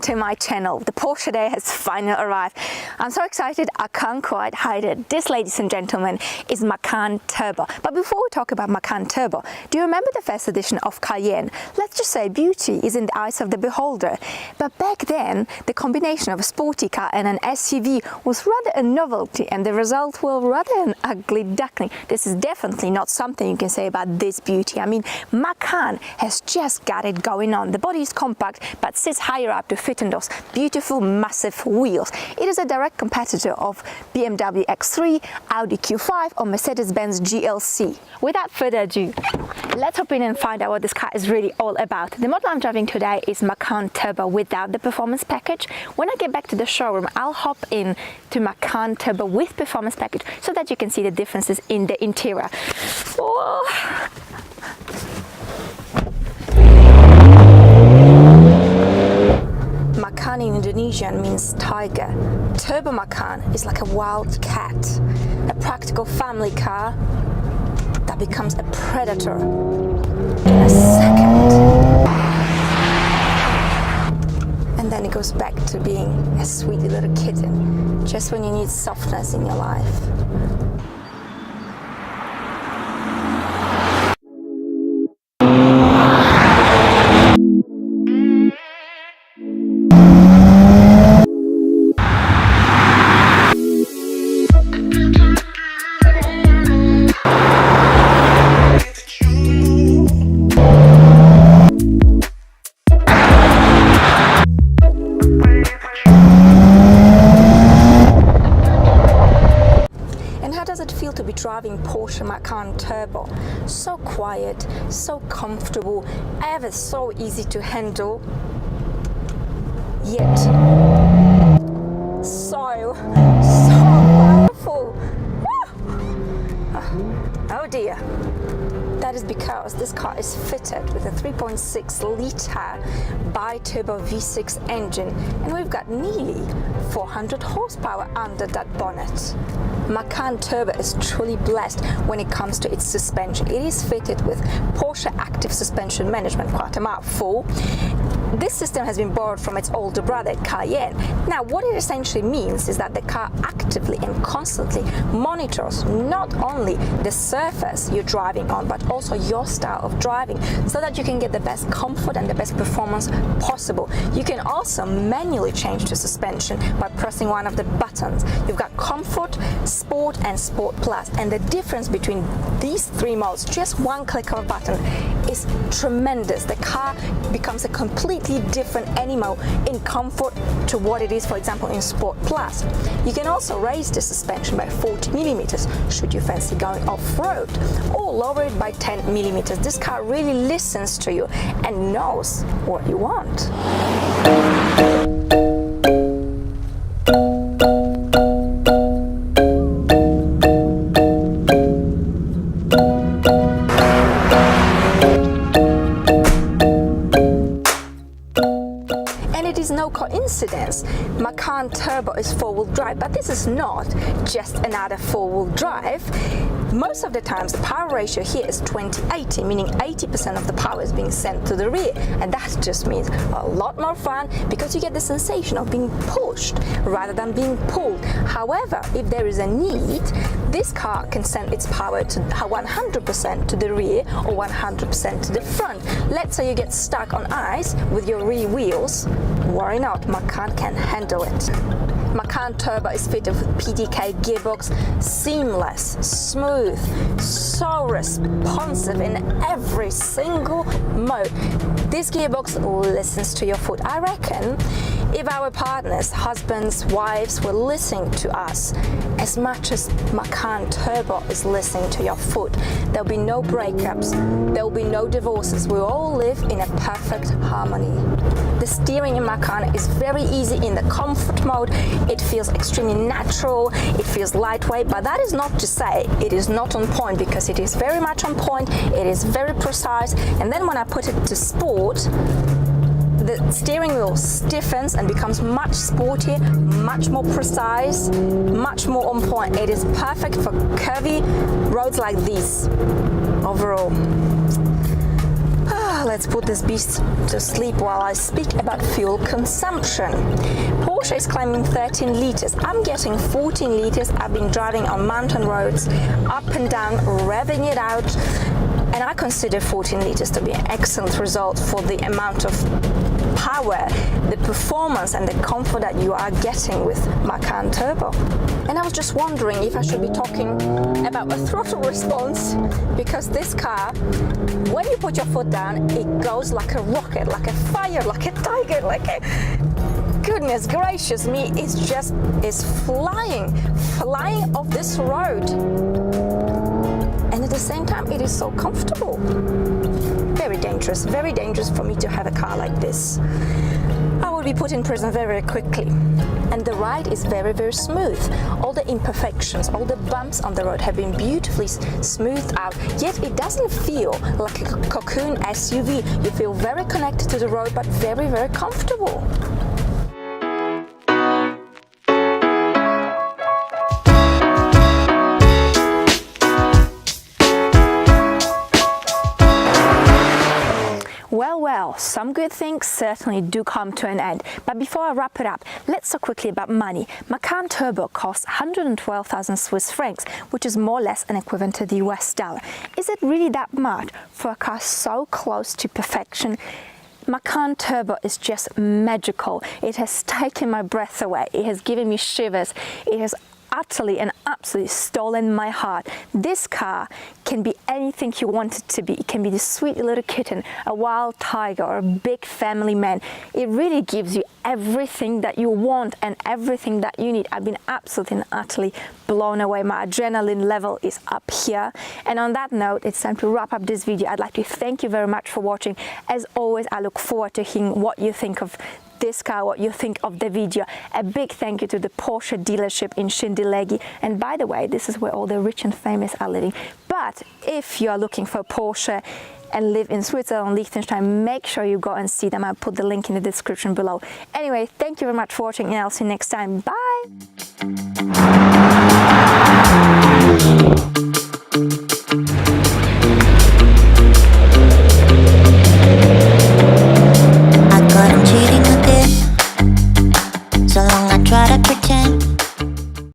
to my channel. The Porsche day has finally arrived. I'm so excited I can't quite hide it. This, ladies and gentlemen, is Macan Turbo. But before we talk about Macan Turbo, do you remember the first edition of Cayenne? Let's just say beauty is in the eyes of the beholder. But back then, the combination of a sporty car and an SUV was rather a novelty, and the result was rather an ugly duckling. This is definitely not something you can say about this beauty. I mean, Macan has just got it going on. The body is compact, but sits higher up to fit in those beautiful, massive wheels. It is a direct competitor of BMW X3, Audi Q5 or Mercedes-Benz GLC. Without further ado, let's hop in and find out what this car is really all about. The model I'm driving today is Macan Turbo without the performance package. When I get back to the showroom, I'll hop in to Macan Turbo with performance package so that you can see the differences in the interior. Oh. Macan in Indonesian means tiger. Turbo Macan is like a wild cat, a practical family car that becomes a predator in a second. And then it goes back to being a sweet little kitten, just when you need softness in your life. To be driving Porsche Macan Turbo. So quiet, so comfortable, ever so easy to handle, yet so powerful. Oh dear. That is because this car is fitted with a 3.6-litre bi-turbo V6 engine, and we've got nearly 400 horsepower under that bonnet. Macan Turbo is truly blessed when it comes to its suspension. It is fitted with Porsche Active Suspension Management, quite a mouthful. This system has been borrowed from its older brother, Cayenne. Now, what it essentially means is that the car actively and constantly monitors not only the surface you're driving on, but also your style of driving, so that you can get the best comfort and the best performance possible. You can also manually change the suspension by pressing one of the buttons. You've got Comfort, Sport and Sport Plus, and the difference between these three modes, just one click of a button, is tremendous. The car becomes a completely different animal in comfort to what it is, for example, in Sport Plus. You can also raise the suspension by 40 millimeters should you fancy going off-road, or lower it by 10 millimeters. This car really listens to you and knows what you want. No coincidence, Macan Turbo is four-wheel drive, but this is not just another four-wheel drive. Most of the times the power ratio here is 20-80, meaning 80% of the power is being sent to the rear, and that just means a lot more fun because you get the sensation of being pushed rather than being pulled. However, if there is a need, this car can send its power to 100% to the rear or 100% to the front. Let's say you get stuck on ice with your rear wheels. Worry not, Macan can handle it. Macan Turbo is fitted with PDK gearbox, seamless, smooth, so responsive in every single mode. This gearbox listens to your foot. I reckon if our partners, husbands, wives were listening to us as much as Macan Turbo is listening to your foot, there'll be no breakups, there'll be no divorces. We all live in a perfect harmony. The steering in Macan is very easy in the comfort mode. It feels extremely natural, it feels lightweight, but that is not to say it is not on point, because it is very much on point, it is very precise. And then when I put it to sport, the steering wheel stiffens and becomes much sportier, much more precise, much more on point. It is perfect for curvy roads like these. Overall, let's let's put this beast to sleep while I speak about fuel consumption. Porsche is claiming 13 liters. I'm getting 14 liters. I've been driving on mountain roads, up and down, revving it out, and I consider 14 liters to be an excellent result for the amount of power, the performance and the comfort that you are getting with Macan Turbo. And I was just wondering if I should be talking about a throttle response, because this car, when you put your foot down, it goes like a rocket, like a fire, like a tiger, like a... Goodness gracious me, it's flying off this road. And at the same time, it is so comfortable. Very dangerous for me to have a car like this. I will be put in prison very quickly. And the ride is very, very smooth. All the imperfections, all the bumps on the road have been beautifully smoothed out, yet it doesn't feel like a cocoon SUV. You feel very connected to the road, but very, very comfortable. Well, some good things certainly do come to an end. But before I wrap it up, let's talk quickly about money. Macan Turbo costs 112,000 Swiss francs, which is more or less an equivalent to the US dollar. Is it really that much for a car so close to perfection? Macan Turbo is just magical. It has taken my breath away. It has given me shivers. It has utterly and absolutely stolen my heart. This car can be anything you want it to be. It can be the sweet little kitten, a wild tiger, or a big family man. It really gives you everything that you want and everything that you need. I've been absolutely and utterly blown away. My adrenaline level is up here. And on that note, it's time to wrap up this video. I'd like to thank you very much for watching. As always, I look forward to hearing what you think of this car, what you think of the video. A big thank you to the Porsche dealership in Schindellegi. And by the way, this is where all the rich and famous are living. But if you are looking for a Porsche and live in Switzerland, Liechtenstein, make sure you go and see them. I'll put the link in the description below. Anyway, thank you very much for watching, and I'll see you next time. Bye! So long I try to pretend